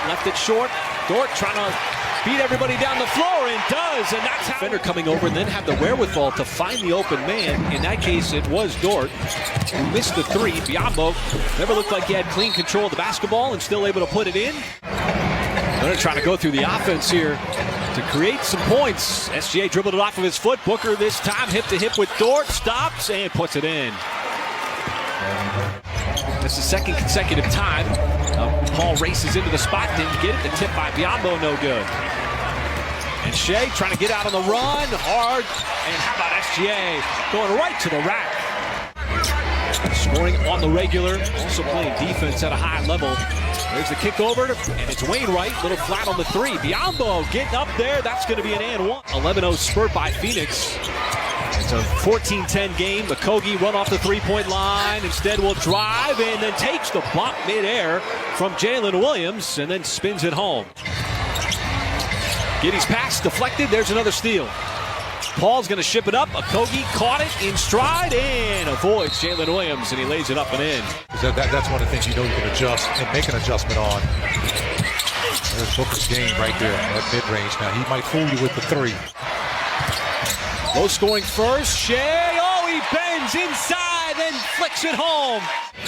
left it short. Dort trying to beat everybody down the floor, and does, and that's how defender coming over and then have the wherewithal to find the open man. In that case, it was Dort who missed the three. Biyombo never looked like he had clean control of the basketball and still able to put it in. They're trying to go through the offense here to create some points. SGA dribbled it off of his foot. Booker this time hip to hip with Dort, stops and puts it in. That's the second consecutive time. Paul races into the spot, didn't get it. The tip by Biyombo, no good. And Shea trying to get out on the run, hard. And how about SGA going right to the rack. Scoring on the regular, also playing defense at a high level. There's the kick over, and it's Wainwright, little flat on the three. Biyombo getting up there, that's going to be an and one. 11-0 spurt by Phoenix. It's a 14-10 game. Okogie run off the three-point line. Instead will drive and then takes the bump midair from Jalen Williams and then spins it home. Giddey's pass deflected. There's another steal. Paul's going to ship it up. Okogie caught it in stride and avoids Jalen Williams, and he lays it up and in. That's one of the things you know you can adjust and make an adjustment on. There's Booker's game right there at mid-range. Now he might fool you with the three. Low scoring first. Shea, he bends inside and flicks it home.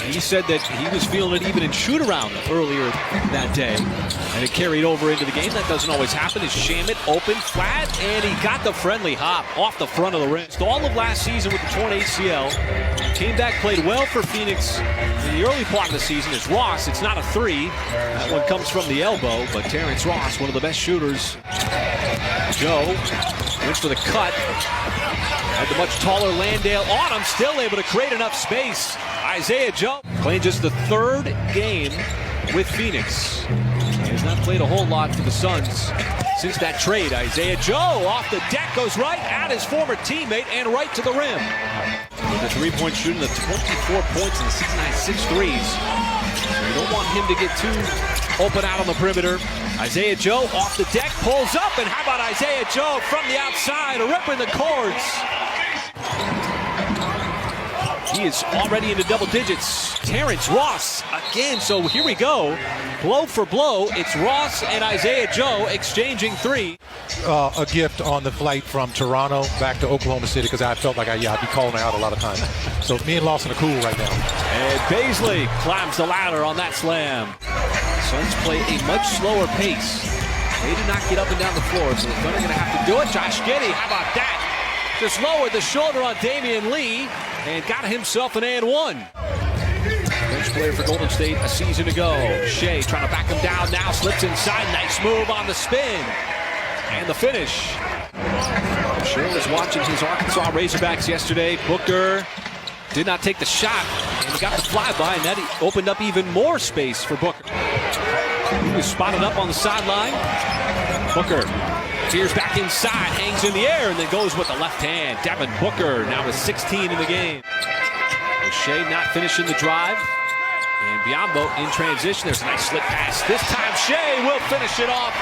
He said that he was feeling it even in shoot-around earlier that day, and it carried over into the game. That doesn't always happen. As Shamet open flat, and he got the friendly hop off the front of the rim. All of last season with the torn ACL, came back, played well for Phoenix in the early part of the season. As Ross, it's not a three. That one comes from the elbow, but Terrence Ross, one of the best shooters. Joe went for the cut. Had the much taller Landale on him, still able to create enough space. Isaiah Joe playing just the third game with Phoenix. He has not played a whole lot for the Suns since that trade. Isaiah Joe off the deck, goes right at his former teammate and right to the rim. With the three-point shooting, the 24 points in the season, 6 threes. So you don't want him to get too open out on the perimeter. Isaiah Joe off the deck, pulls up, and how about Isaiah Joe from the outside, ripping the cords. He is already into double digits. Terrence Ross again, so here we go. Blow for blow, it's Ross and Isaiah Joe exchanging three. A gift on the flight from Toronto back to Oklahoma City, because I felt like I'd be calling her out a lot of times. So me and Lawson are cool right now. And Baisley climbs the ladder on that slam. Suns play a much slower pace. They do not get up and down the floor, so they're going to have to do it. Josh Giddey, how about that? Just lowered the shoulder on Damian Lee and got himself an and one. Bench player for Golden State a season ago. Shea trying to back him down now, slips inside. Nice move on the spin. And the finish. Sherrill was watching his Arkansas Razorbacks yesterday. Booker did not take the shot, and he got the flyby, and that opened up even more space for Booker. He was spotted up on the sideline. Booker veers back inside, hangs in the air, and then goes with the left hand. Devin Booker now with 16 in the game. Shea not finishing the drive. And Biyombo in transition. There's a nice slip pass. This time Shea will finish it off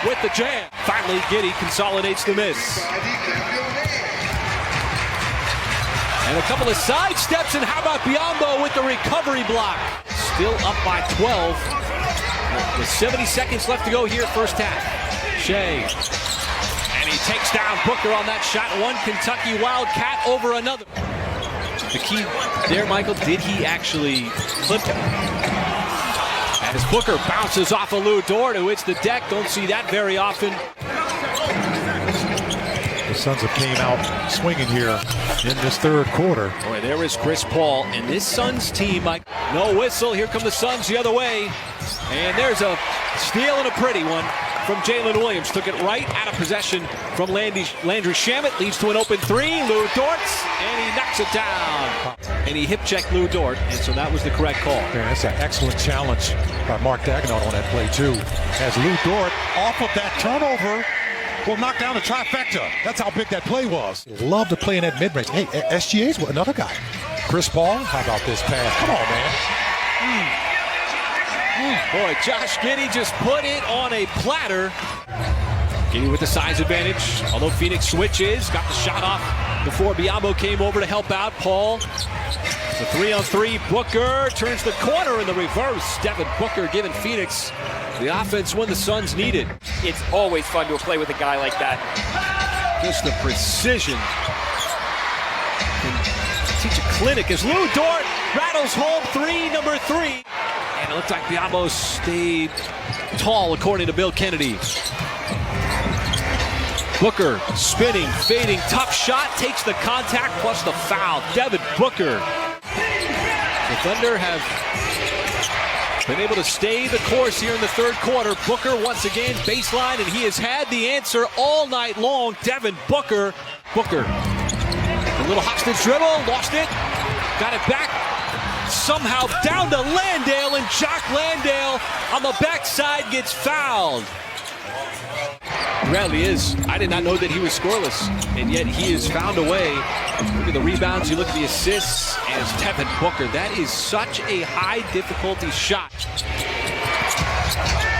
with the jam. Finally, Giddey consolidates the miss. And a couple of side steps, and how about Biyombo with the recovery block? Still up by 12. With 70 seconds left to go here, first half. Shea. And he takes down Booker on that shot. One Kentucky Wildcat over another. The key there, Michael, did he actually clip him? As Booker bounces off of Lou Dort, who hits the deck. Don't see that very often. The Suns have came out swinging here in this third quarter. Boy, there is Chris Paul. And this Suns team, Mike, no whistle. Here come the Suns the other way. And there's a steal and a pretty one from Jalen Williams. Took it right out of possession from Landry Shamet. Leads to an open three. Lou Dort, and he knocks it down. And he hip-checked Lou Dort, and so that was the correct call. Yeah, that's an excellent challenge by Mark Daigneault on that play, too. As Lou Dort, off of that turnover, will knock down the trifecta. That's how big that play was. Love to play in that mid-range. Hey, SGA's another guy. Chris Paul, how about this pass? Come on, man. Boy, Josh Giddey just put it on a platter. Giddey with the size advantage. Although Phoenix switches, got the shot off before Biyombo came over to help out. Paul, the 3-on-3. Booker turns the corner in the reverse. Devin Booker giving Phoenix the offense when the Suns need it. It's always fun to play with a guy like that. Just the precision. Can teach a clinic as Lou Dort rattles home number three. And it looked like Biyombo stayed tall, according to Bill Kennedy. Booker spinning, fading, tough shot, takes the contact plus the foul. Devin Booker. The Thunder have been able to stay the course here in the third quarter. Booker once again baseline, and he has had the answer all night long. Devin Booker. Booker. A little hostage dribble, lost it, got it back. Somehow down to Landale, and Jock Landale on the backside gets fouled. Bradley is. I did not know that he was scoreless, and yet he has found a way. Look at the rebounds, you look at the assists, and it's Devin Booker. That is such a high difficulty shot.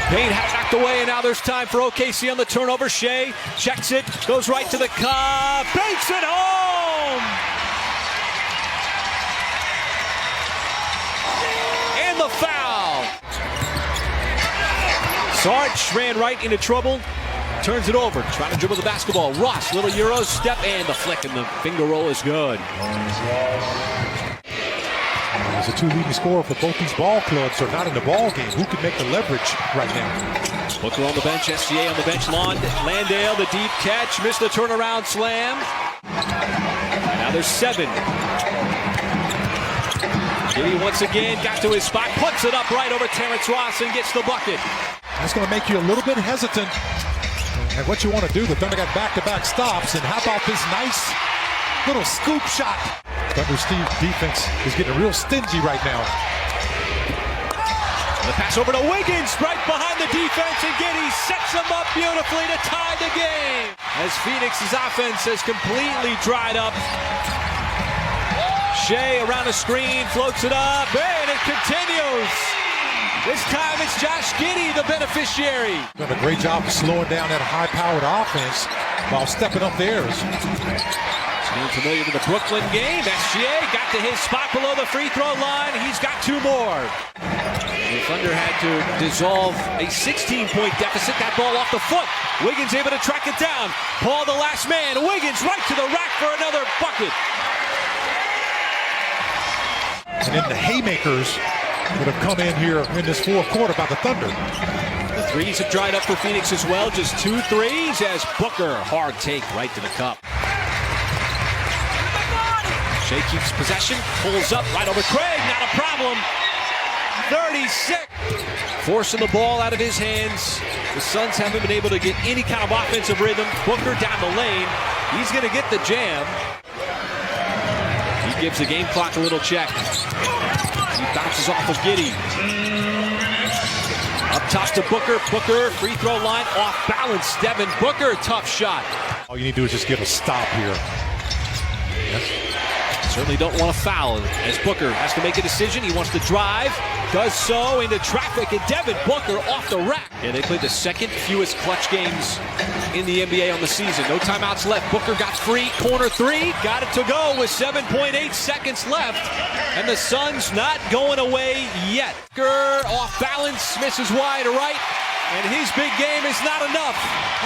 Payne had it knocked away, and now there's time for OKC on the turnover. Shea checks it, goes right to the cup, banks it home! And the foul! Sarge ran right into trouble. Turns it over, trying to dribble the basketball. Ross, little Euro step, and the flick, and the finger roll is good. As a two leading scorer for both these ball clubs are not in the ball game. Who can make the leverage right now? Booker on the bench, SGA on the bench. Landale, the deep catch, missed the turnaround slam. Now there's 7. Giddey once again got to his spot, puts it up right over Terrence Ross and gets the bucket. That's going to make you a little bit hesitant. And what you want to do, the Thunder got back-to-back stops, and how about this nice little scoop shot? Thunder Steve defense is getting real stingy right now. The pass over to Wiggins, right behind the defense, and Giddey sets him up beautifully to tie the game. As Phoenix's offense has completely dried up. Shea around the screen, floats it up, and it continues. This time it's Josh Giddey, the beneficiary. Done a great job of slowing down that high-powered offense while stepping up theirs. Being familiar with the Brooklyn game, SGA got to his spot below the free throw line. He's got 2 more. The Thunder had to dissolve a 16-point deficit. That ball off the foot. Wiggins able to track it down. Paul the last man. Wiggins right to the rack for another bucket. And then the haymakers that have come in here in this fourth quarter by the Thunder. The threes have dried up for Phoenix as well. Just 2 threes as Booker, hard take right to the cup. Shea keeps possession, pulls up right over Craig, not a problem. 36. Forcing the ball out of his hands. The Suns haven't been able to get any kind of offensive rhythm. Booker down the lane. He's going to get the jam. He gives the game clock a little check. He bounces off of Giddey. Up top to Booker. Booker, free throw line, off balance. Devin Booker, tough shot. All you need to do is just get a stop here. Certainly don't want to foul as Booker has to make a decision. He wants to drive, does so into traffic, and Devin Booker off the rack. And they played the second fewest clutch games in the NBA on the season. No timeouts left. Booker got free, corner 3, got it to go with 7.8 seconds left. And the Suns not going away yet. Booker off balance, misses wide right, and his big game is not enough.